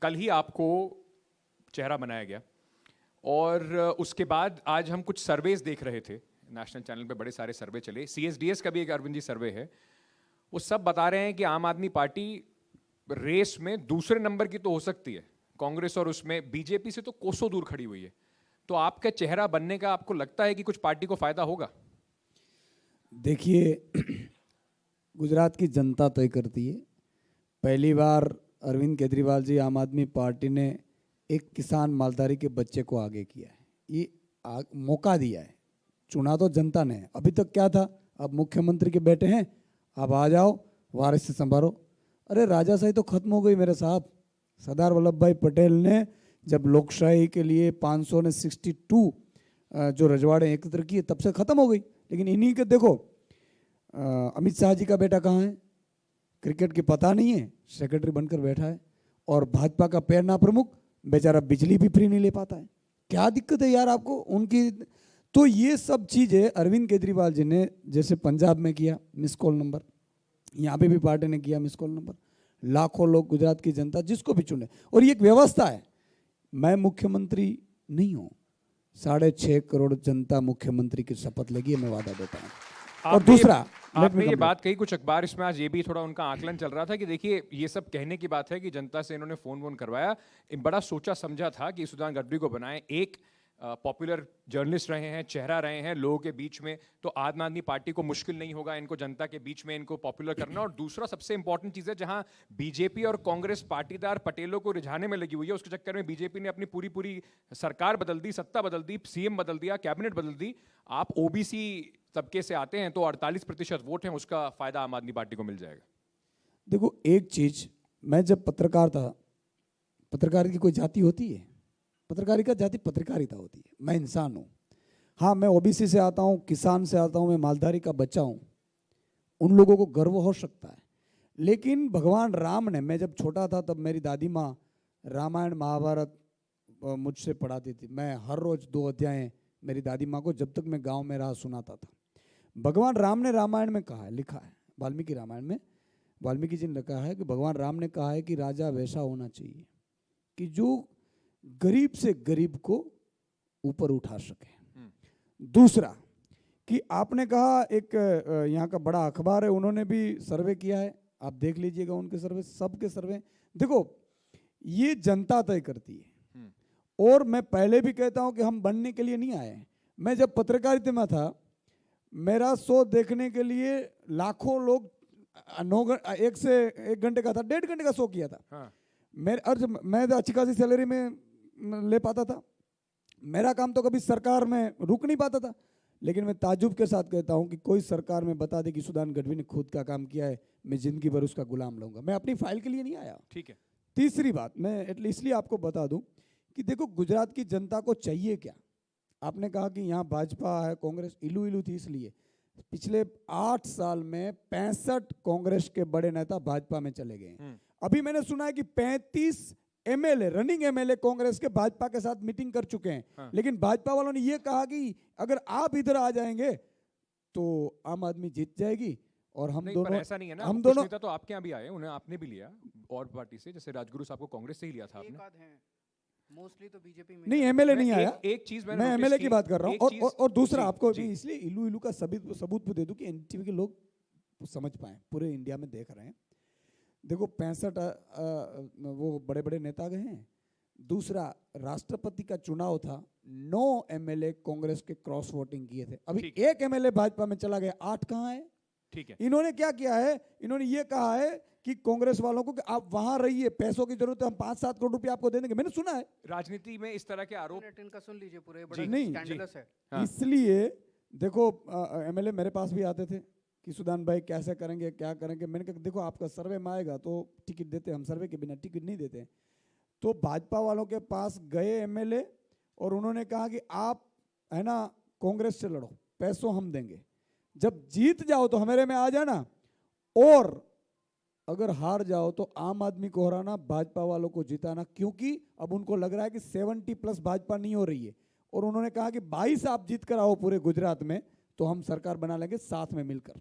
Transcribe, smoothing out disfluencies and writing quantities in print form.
कल ही आपको चेहरा बनाया गया और उसके बाद आज हम कुछ सर्वेज देख रहे थे, नेशनल चैनल पे बड़े सारे सर्वे चले, CSDS का भी एक अरविंद जी सर्वे है, वो सब बता रहे हैं कि आम आदमी पार्टी रेस में दूसरे नंबर की तो हो सकती है, कांग्रेस और उसमें बीजेपी से तो कोसों दूर खड़ी हुई है। तो आपका चेहरा बनने का आपको लगता है कि कुछ पार्टी को फायदा होगा? देखिए, गुजरात की जनता तय करती है। पहली बार अरविंद केजरीवाल जी आम आदमी पार्टी ने एक किसान मालधारी के बच्चे को आगे किया है, ये मौका दिया है। चुना तो जनता ने, अभी तक क्या था, अब मुख्यमंत्री के बेटे हैं, अब आ जाओ वारिस से संभालो। अरे राजाशाही तो खत्म हो गई मेरे साहब। सरदार वल्लभ भाई पटेल ने जब लोकशाही के लिए 562 जो रजवाड़े एकत्र किए, तब से खत्म हो गई। लेकिन इन्हीं के देखो, अमित शाह जी का बेटा कहाँ है, क्रिकेट की पता नहीं है, सेक्रेटरी बनकर बैठा है। और भाजपा का पैरना प्रमुख बेचारा बिजली भी फ्री नहीं ले पाता है। क्या दिक्कत है यार आपको उनकी? तो ये सब चीज़ें अरविंद केजरीवाल जी ने, जैसे पंजाब में किया मिस कॉल नंबर, यहाँ पे भी पार्टी ने किया मिस कॉल नंबर। लाखों लोग, गुजरात की जनता जिसको भी चुने, और ये एक व्यवस्था है। मैं मुख्यमंत्री नहीं हूँ, 6.5 करोड़ जनता मुख्यमंत्री की शपथ लेगी, मैं वादा देता हूँ। और दूसरा, आपने ये बात कही, कुछ अखबार इसमें आज ये भी थोड़ा उनका आकलन चल रहा था कि देखिए ये सब कहने की बात है कि जनता से इन्होंने फोन वोन करवाया, बड़ा सोचा समझा था कि सुधांशु गडकरी को बनाए। एक पॉपुलर जर्नलिस्ट रहे हैं, चेहरा रहे हैं लोगों के बीच में, तो आम आदमी पार्टी को मुश्किल नहीं होगा इनको जनता के बीच में इनको पॉपुलर करना। और दूसरा सबसे इंपॉर्टेंट चीज़ है, जहां बीजेपी और कांग्रेस पाटीदार पटेलों को रिझाने में लगी हुई है, उसके चक्कर में बीजेपी ने अपनी पूरी सरकार बदल दी, सत्ता बदल दी, CM बदल दिया, कैबिनेट बदल दी। आप OBC तबके से आते हैं तो 48% वोट हैं, उसका फायदा आम आदमी पार्टी को मिल जाएगा। देखो एक चीज, मैं जब पत्रकार था, पत्रकारिता की कोई जाति होती है? पत्रकारिता जाति पत्रकारिता होती है। मैं इंसान हूँ, हाँ मैं OBC से आता हूँ, किसान से आता हूँ, मैं मालधारी का बच्चा हूँ, उन लोगों को गर्व हो सकता है। लेकिन भगवान राम ने, मैं जब छोटा था तब मेरी दादी माँ रामायण महाभारत मुझसे पढ़ाती थी। मैं हर रोज 2 अध्याय मेरी दादी माँ को, जब तक मैं गाँव में रहा, सुनाता था। भगवान राम ने रामायण में कहा है, लिखा है वाल्मीकि रामायण में, वाल्मीकि जी ने लिखा है कि भगवान राम ने कहा है कि राजा वैसा होना चाहिए कि जो गरीब से गरीब को ऊपर उठा सके। दूसरा कि आपने कहा, एक यहाँ का बड़ा अखबार है, उन्होंने भी सर्वे किया है, आप देख लीजिएगा उनके सर्वे, सबके सर्वे। देखो ये जनता तय करती है। और मैं पहले भी कहता हूं कि हम बनने के लिए नहीं आए। मैं जब पत्रकारिता में था, मेरा शो देखने के लिए लाखों लोग 1 से 1 घंटे का था, 1.5 घंटे का शो किया था। हाँ। मैं अच्छी खासी सैलरी में ले पाता था। मेरा काम तो कभी सरकार में रुक नहीं पाता था। लेकिन मैं ताजुब के साथ कहता हूं कि कोई सरकार में बता दे कि सुधांशु गढ़वी ने खुद का काम किया है, मैं जिंदगी भर उसका गुलाम रहूंगा। मैं अपनी फाइल के लिए नहीं आया। ठीक है। तीसरी बात, मैं इसलिए आपको बता दूं कि देखो गुजरात की जनता को चाहिए क्या। आपने कहा कि यहाँ भाजपा है, कांग्रेस इलू थी, इसलिए पिछले 8 साल में 65 कांग्रेस के बड़े नेता भाजपा में चले गए। अभी मैंने सुना है कि 35 MLA, रनिंग MLA कांग्रेस के भाजपा के साथ मीटिंग कर चुके हैं। हाँ। लेकिन भाजपा वालों ने यह कहा कि अगर आप इधर आ जाएंगे तो आम आदमी जीत जाएगी। और हम दोनों, पर ऐसा नहीं है ना, हम दोनों नेता तो आपके यहाँ भी आए, उन्हें आपने भी लिया और पार्टी से, जैसे राजगुरु साहब को कांग्रेस से ही लिया था आपने। मोस्टली तो बीजेपी में नहीं, MLA नहीं आया। एक चीज मैं MLA की बात कर रहा हूँ। और दूसरा आपको इसलिए इलू का सबूत दे दूं कि NTV के लोग समझ पाए, पूरे इंडिया में देख रहे हैं। देखो 65 वो बड़े बड़े नेता गए हैं। दूसरा, राष्ट्रपति का चुनाव था, 9 MLA कांग्रेस के क्रॉस वोटिंग किए थे। अभी 1 MLA भाजपा में चला गया, 8 कहाँ है? ठीक है। इन्होंने क्या किया है, इन्होंने ये कहा है कि कांग्रेस वालों को कि आप वहां रहिए, पैसों की जरूरत है, हम 5-7 करोड़ रुपए आपको दे देंगे। मैंने सुना है राजनीति में इस तरह के आरोप। का सुन लीजिए, पूरे बड़ा स्कैंडलस है। हाँ। इसलिए देखो MLA मेरे पास भी आते थे कि सुधांशु भाई कैसे करेंगे, क्या करेंगे। मैंने कहा देखो आपका सर्वे में आएगा तो टिकट देते, हम सर्वे के बिना टिकट नहीं देते। तो भाजपा वालों के पास गए MLA और उन्होंने कहा कि आप है ना कांग्रेस से लड़ो, पैसों हम देंगे, जब जीत जाओ तो हमारे में आ जाना, और अगर हार जाओ तो आम आदमी को हराना, भाजपा वालों को जिताना। क्योंकि अब उनको लग रहा है कि 70+ भाजपा नहीं हो रही है। और उन्होंने कहा कि 22 आप जीत कर आओ पूरे गुजरात में, तो हम सरकार बना लेंगे साथ में मिलकर।